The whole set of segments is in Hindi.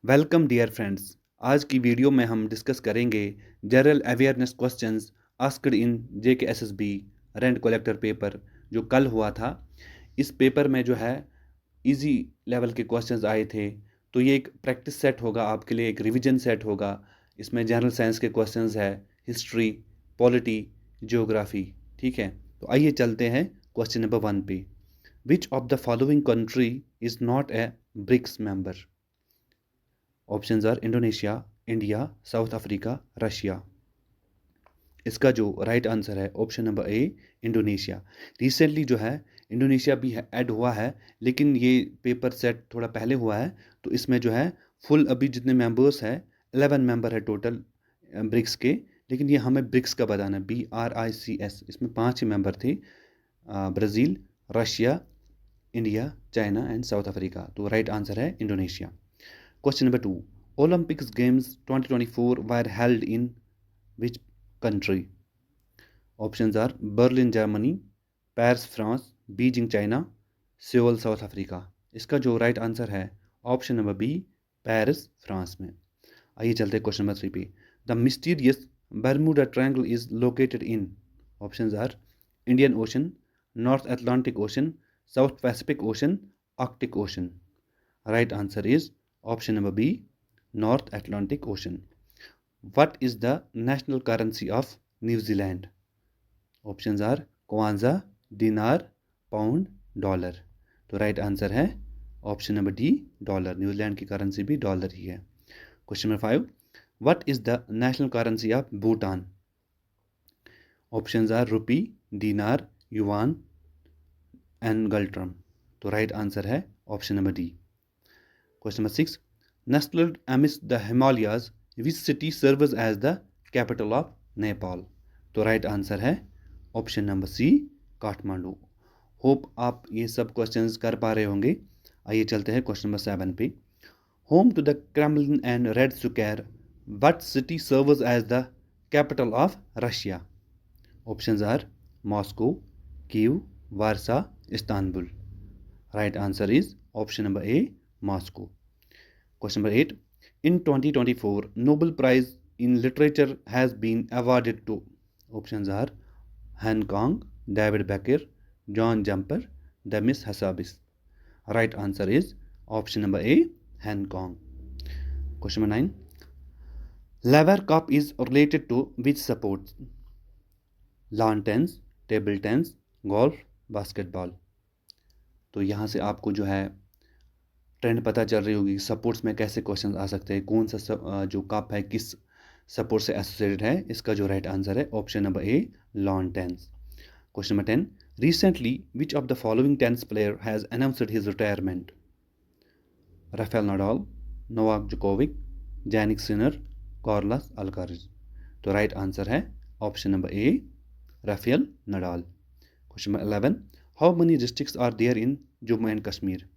Welcome dear friends. आज की वीडियो में हम डिस्कस करेंगे general awareness questions asked in JKSSB rent collector paper जो कल हुआ था। इस पेपर में जो है इजी लेवल के क्वेश्चंस आए थे, तो ये एक प्रैक्टिस सेट होगा आपके लिए, एक रिवीजन सेट होगा। इसमें जनरल साइंस के क्वेश्चंस है, हिस्ट्री, पॉलिटी, ज्योग्राफी। ठीक है, तो आइए चलते हैं क्वेश्चन नंबर 1 पे। Which of the following country is not a BRICS member? Options are Indonesia, India, South Africa, Russia. इसका जो राइट आंसर है option number A, Indonesia. Recently जो है इंडोनेशिया भी ऐड हुआ है, लेकिन ये पेपर सेट थोड़ा पहले हुआ है। तो इसमें जो है फुल अभी जितने मेंबर्स है 11 मेंबर है टोटल ब्रिक्स के। लेकिन ये हमें ब्रिक्स का बताना है, BRICS। इसमें 5 ही मेंबर थे, Brazil, Russia, India, China and south Africa. तो राइट आंसर है Indonesia. Question number 2. Olympics Games 2024 were held in which country? Options are Berlin, Germany, Paris, France, Beijing, China, Seoul, South Africa. इसका जो राइट आंसर है option number B, Paris, France में। आइए चलते हैं क्वेश्चन नंबर 3 पे। The mysterious Bermuda Triangle is located in. Options are Indian Ocean, North Atlantic Ocean, South Pacific Ocean, Arctic Ocean. Right answer is option number B, North Atlantic Ocean. What is the national currency of New Zealand? Options are kwanza, dinar, pound, dollar. तो राइट आंसर है option number D, dollar. New Zealand की करेंसी भी डॉलर ही है। Question number 5. What is the national currency of Bhutan? Options are rupee, dinar, yuan and ngultrum. तो राइट आंसर है option number D. Question number 6. Nestled amidst the Himalayas, which city serves as the capital of Nepal? तो राइट आंसर है option number C, Kathmandu. Hope आप ये सब क्वेश्चंस कर पा रहे होंगे। आइए चलते हैं क्वेश्चन नंबर 7 पे। Home to the Kremlin and Red Square, what city serves as the capital of Russia? Options are Moscow, Kyiv, Warsaw, Istanbul. Right answer is option number A, Moscow. Question number 8. In 2024, Nobel Prize in Literature has been awarded to. Options are Han Kong, David Becker, John Jumper, Demis Hassabis. Right answer is option number A, Han Kong. Question number 9. Laver Cup is related to which sport? Lawn tennis, table tennis, golf, basketball. तो यहाँ से आपको जो है ट्रेंड पता चल रही होगी सपोर्ट्स में कैसे क्वेश्चन आ सकते हैं, कौन सा जो कप है किस सपोर्ट से एसोसिएटेड है। इसका जो राइट आंसर है option number A, lawn tennis. Question number 10. Recently which of the following tennis player has announced his retirement? Rafael Nadal, Novak Djokovic, Jannik Sinner, Carlos Alcaraz. तो राइट आंसर है option number A, Rafael Nadal. Question number 11. How many districts are there in Jammu and Kashmir?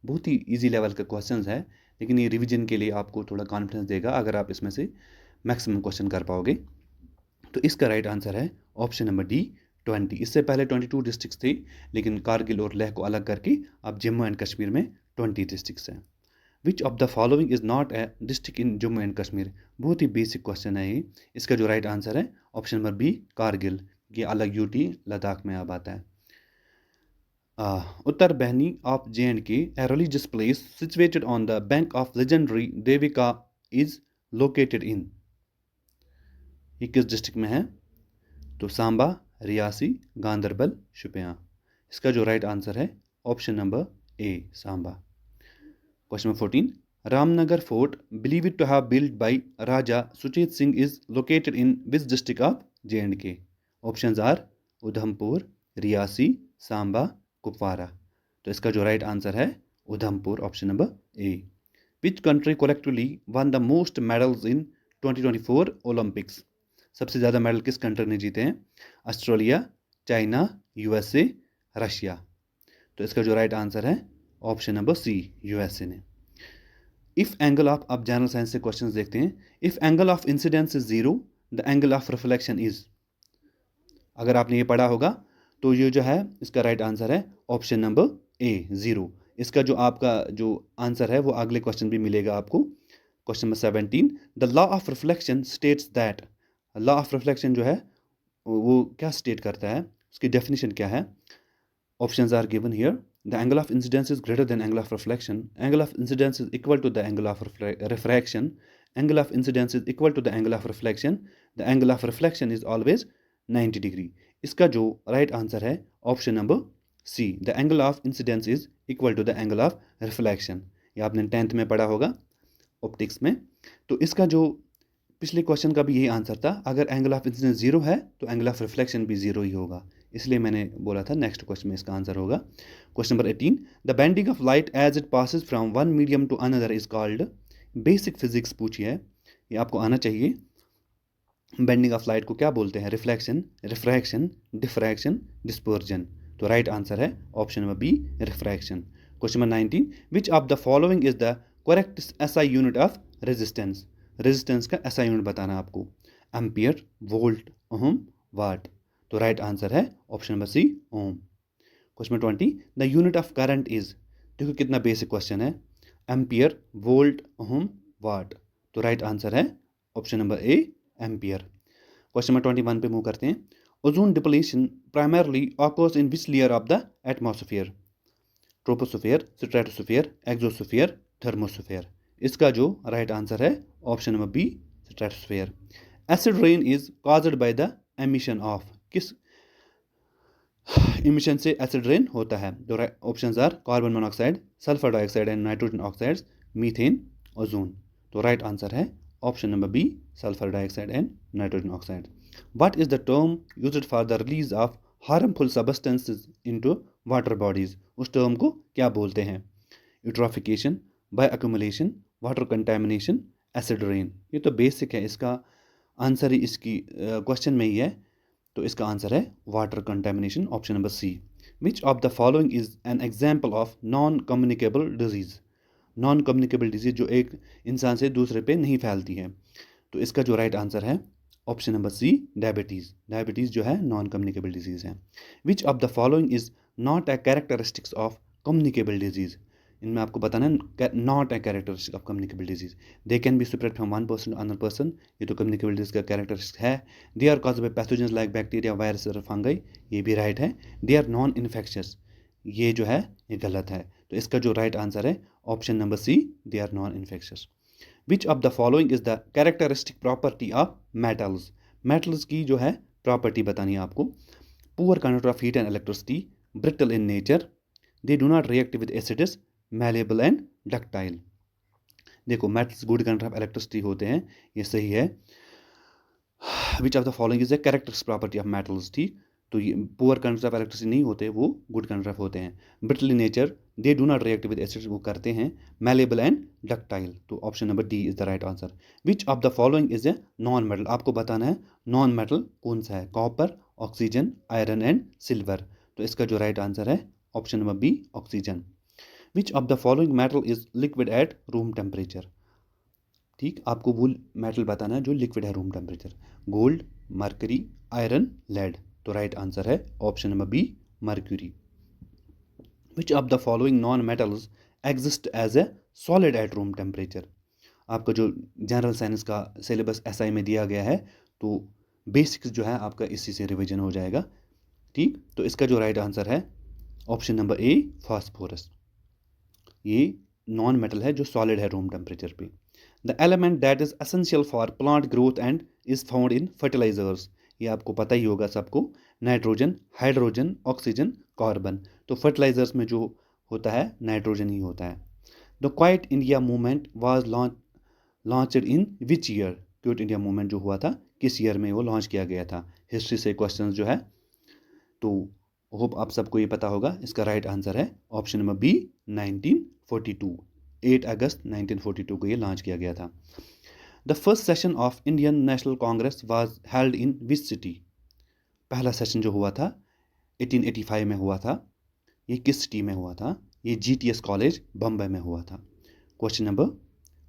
बहुत ही इजी लेवल का क्वेश्चंस है, लेकिन ये रिवीजन के लिए आपको थोड़ा कॉन्फिडेंस देगा अगर आप इसमें से मैक्सिमम क्वेश्चन कर पाओगे। तो इसका राइट आंसर है ऑप्शन नंबर डी, 20। इससे पहले 22 डिस्ट्रिक्ट्स थे, लेकिन कारगिल और लेह को अलग करके अब जम्मू एंड कश्मीर में 20 डिस्ट्रिक्ट्स हैं। विच of the following is not A district in Jammu and Kashmir? बहुत ही बेसिक क्वेश्चन है ये। इसका जो राइट आंसर है ऑप्शन नंबर बी, कारगिल। ये अलग यूटी लद्दाख में अब आता है। Uttar Bahni of J&K, a religious place situated on the bank of legendary Devika, is located in. ये किस डिस्ट्रिक्ट में है? तो सांबा, रियासी, गांधरबल, शुपियां। इसका जो राइट आंसर है option number A, Samba. Question number 14. Ramnagar fort believed to have built by Raja Suchet Singh is located in which district of J&K? Options are Udhampur, Reasi, Samba, Kupwara. तो इसका जो राइट आंसर है Udhampur, option number A. Which country collectively won the most medals in 2024 Olympics? सबसे ज़्यादा मेडल किस कंट्री ने जीते हैं? Australia, China, USA, Russia. तो इसका जो राइट आंसर है ऑप्शन नंबर सी, USA ने। इफ एंगल ऑफ, अब जनरल साइंस से क्वेश्चंस देखते हैं। If angle of incidence is 0, the angle of reflection is. अगर आपने ये पढ़ा होगा तो ये जो है इसका राइट आंसर है ऑप्शन नंबर ए, 0। इसका जो आपका जो आंसर है वो अगले क्वेश्चन भी मिलेगा आपको। Question number 17, the law of reflection states that, law of reflection जो है वो क्या स्टेट करता है, उसकी डेफिनेशन क्या है? Options are given here. The angle of incidence is greater than angle of reflection, angle of incidence is equal to the angle of refraction, angle of incidence is equal to the angle of reflection, the angle of reflection is always 90 degree. इसका जो राइट आंसर है option number C, the angle of incidence is equal to the angle of reflection. ये आपने 10th में पढ़ा होगा ऑप्टिक्स में. तो इसका जो पिछले क्वेश्चन का भी यही आंसर था, अगर एंगल ऑफ इंसिडेंस 0 है तो एंगल ऑफ रिफ्लेक्शन भी 0 ही होगा, इसलिए मैंने बोला था नेक्स्ट क्वेश्चन में इसका आंसर होगा. Question number 18, the bending of light as it passes from one medium to another is called, basic physics पूछी है, ये आपको आना चाहिए. बेंडिंग ऑफ लाइट को क्या बोलते हैं? Reflection, refraction, diffraction, dispersion. तो राइट आंसर है option number B, refraction. Question number 19, which of the following is the correct SI unit of resistance? Resistance का एसआई यूनिट बताना आपको. Ampere, volt, ohm, watt. तो राइट आंसर है option number C, ohm. Question number 20, the unit of current is, देखो कितना बेसिक क्वेश्चन है, एम्पियर, वोल्ट, ओम, वाट. तो राइट आंसर है option number A, ampere. Question number 21 पे मूव करते हैं. Ozone depletion primarily occurs in which layer of the atmosphere? Troposphere, stratosphere, exosphere, thermosphere. इसका जो राइट आंसर है option number B, stratosphere. Acid rain is caused by the emission of, किस इमिशन से एसिड रेन होता है? तो options are carbon monoxide, sulphur dioxide and nitrogen oxides, methane, ozone. तो राइट आंसर है option number B, sulphur dioxide and nitrogen oxide. What is the term used for the release of harmful substances into water bodies? उस टर्म को क्या बोलते हैं? Eutrophication, bioaccumulation, water contamination, acid rain. ये तो बेसिक है, इसका आंसर ही इसकी क्वेश्चन में ही है. तो इसका आंसर है water contamination, option number C. Which of the following is an example of non communicable disease? Non communicable disease जो एक इंसान से दूसरे पे नहीं फैलती है. तो इसका जो राइट आंसर है option number C, diabetes. Diabetes जो है नॉन कम्युनिकेबल डिजीज़ है. Which of the following is not a characteristics of communicable disease? इनमें आपको बताना है not a characteristic of communicable disease. They can be spread from one person to another person, ये तो कम्युनिकेबल डिजीज़ का कैरेक्टरिस्टिक है. They are caused by pathogens like bacteria, virus और फंगाई, ये भी राइट है. दे आर नॉन इन्फेक्शियस, ये जो है ये गलत है. तो इसका जो राइट आंसर है option number C, they are non infectious. Which of the following is the characteristic property of metals? Metals की जो है प्रॉपर्टी बतानी है आपको. Poor conductor of heat and electricity, brittle in nature, they do not react with acids, malleable and ductile. देखो metals good conductor of electricity होते हैं, ये सही है. Which of the following is the characteristic property of metals? ठीक, तो ये पुअर कंडक्टर ऑफ इलेक्ट्रिसिटी नहीं होते, वो गुड कंडक्टर होते हैं. Brittle in nature, they do not react with acids, वो करते हैं. मैलेबल एंड डक्टाइल, तो option number D is the right answer. Which of the following is a non metal? आपको बताना है नॉन मेटल कौन सा है. Copper, oxygen, iron and silver. तो इसका जो राइट आंसर है option number B, oxygen. Which of the following metal is liquid at room temperature? ठीक, आपको वो मेटल बताना है जो लिक्विड है room temperature. Gold, mercury, iron, lead. तो राइट आंसर है option number B, mercury. Which of the following non metals exist as a solid at room temperature? आपका जो जनरल साइंस का सिलेबस एसआई में दिया गया है, तो बेसिक्स जो है आपका इसी से रिवीजन हो जाएगा. ठीक, तो इसका जो राइट आंसर है ऑप्शन नंबर ए, फास्फोरस. ये नॉन मेटल है जो सॉलिड है रूम टेम्परेचर पे. The element that is essential for plant growth and is found in fertilisers, ये आपको पता ही होगा सबको. Nitrogen, hydrogen, oxygen, carbon. तो फर्टिलाइजर्स में जो होता है नाइट्रोजन ही होता है. The quit India movement was launched in which year? Quit India movement जो हुआ था किस ईयर में वो लॉन्च किया गया था? हिस्ट्री से क्वेश्चंस जो है, तो होप आप सबको ये पता होगा. इसका राइट आंसर है ऑप्शन नंबर बी, 1942. 8 अगस्त 1942 को ये लॉन्च किया गया था. The first session of Indian national Congress was held in which city? पहला सेशन जो हुआ था 1885 में हुआ था, ये किस सिटी में हुआ था? ये GTS कॉलेज बम्बई में हुआ था. Question number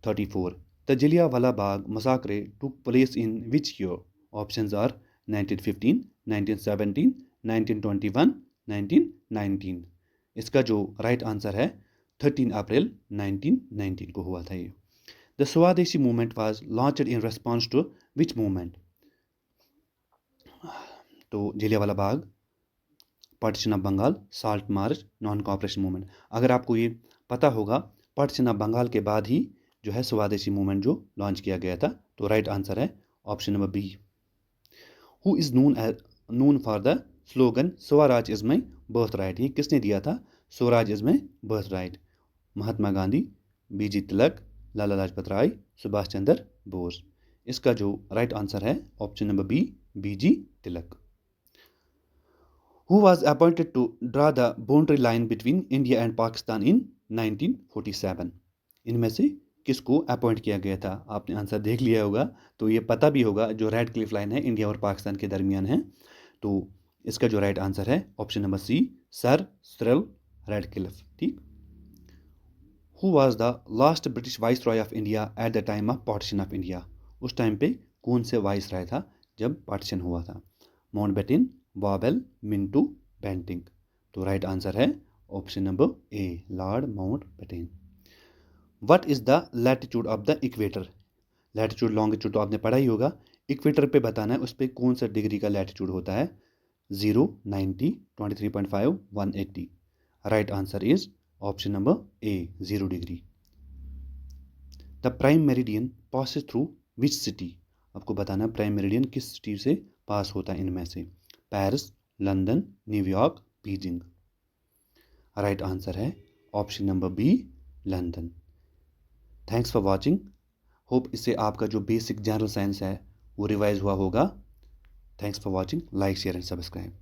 34, the Jallianwala Bagh massacre took place in which year? Options are 1915, 1917, 1921, 1919. इसका जो राइट आंसर है 13 अप्रैल 1919 को हुआ था ये. The Swadeshi movement was launched in response to which movement? तो Jallianwala Bagh, partition of Bengal, salt march, non cooperation movement. अगर आपको ये पता होगा, पार्टीशन ऑफ बंगाल के बाद ही जो है स्वदेशी मूवमेंट जो लॉन्च किया गया था। तो राइट आंसर है option number B. Who is known for the slogan Swaraj is my birthright? ये किसने दिया था? Swaraj is my birthright. Mahatma Gandhi, B G Tilak, Lala Lajpat Rai, Subhash Chandra Bose. इसका जो राइट आंसर है option number B, B G Tilak. Who was appointed to draw the boundary line between India and Pakistan in 1947? इनमें से किसको अपॉइंट किया गया था? आपने आंसर देख लिया होगा, तो ये पता भी होगा जो रेड क्लिफ लाइन है इंडिया और पाकिस्तान के दरमियान है। तो इसका जो राइट आंसर है option number C, sir Cyril Radcliffe. ठीक। Who was the last British viceroy of India at the time of partition of India? उस टाइम पे कौन से वाइस रॉय था जब पार्टीशन हुआ था? Mountbatten, Wavell, Minto, Bentinck. तो राइट आंसर है option number A, Lord Mountbatten. What is the latitude of the equator? Latitude longitude तो आपने पढ़ा ही होगा। इक्वेटर पे बताना है उस पर कौन सा डिग्री का लैटिट्यूड होता है? 0, 90, 23.5, 180। Right answer is option number A, 0 degree. The prime meridian passes through which city? आपको बताना है प्राइम मेरिडियन किस सिटी से पास होता है इनमें से? Paris, London, New York, Beijing. Right answer है option number B, London. Thanks for watching. Hope इससे आपका जो बेसिक जनरल साइंस है वो रिवाइज हुआ होगा। Thanks for watching. Like, share and subscribe.